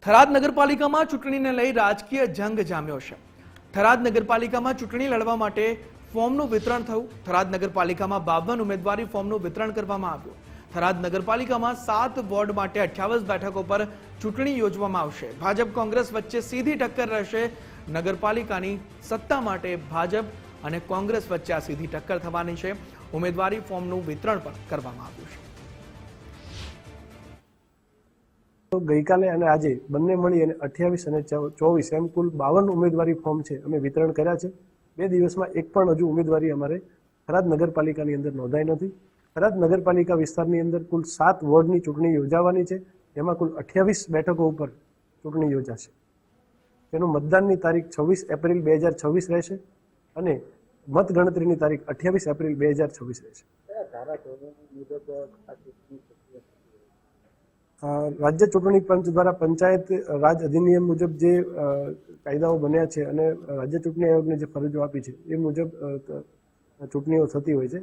થરાદ નગરપાલિકામાં ચૂંટણીને લઈ રાજકીય જંગ જામ્યો છે। થરાદ નગરપાલિકામાં ચૂંટણી લડવા માટે ફોર્મનું વિતરણ થયું। થરાદ નગરપાલિકામાં 52 ઉમેદવારી ફોર્મનું વિતરણ કરવામાં આવ્યું। થરાદ નગરપાલિકામાં 7 વોર્ડ માટે 28 બેઠકો પર ચૂંટણી યોજવામાં આવશે। ભાજપ કોંગ્રેસ વચ્ચે સીધી ટક્કર રહેશે। નગરપાલિકાની સત્તા માટે ભાજપ અને કોંગ્રેસ વચ્ચે આ સીધી ટક્કર થવાની છે। ઉમેદવારી ફોર્મનું વિતરણ પણ કરવામાં આવ્યું છે। તો ગઈકાલે અને આજે બંને મળી અને 28 અને 24 એમ કુલ 52 ઉમેદવારી ફોર્મ છે અમે વિતરણ કર્યા છે। 2 દિવસમાં એક પણ હજુ ઉમેદવારી અમારે થરાદ નગરપાલિકાની અંદર નોંધાઈ નથી। થરાદ નગરપાલિકા વિસ્તારની અંદર કુલ 7 વોર્ડની ચૂંટણી યોજાવાની છે। એમાં કુલ 28 બેઠકો ઉપર ચૂંટણી યોજાશે। તેનું મતદાનની તારીખ 26 એપ્રિલ 2026 રહેશે અને મતગણતરીની તારીખ 28 એપ્રિલ 2026 રહેશે। રાજ્ય ચૂંટણી પંચ દ્વારા પંચાયત રાજ અધિનિયમ મુજબ જે કાયદાઓ બન્યા છે અને રાજ્ય ચૂંટણી આયોગને જે ફરજો આપી છે એ મુજબ ચૂંટણીઓ થતી હોય છે।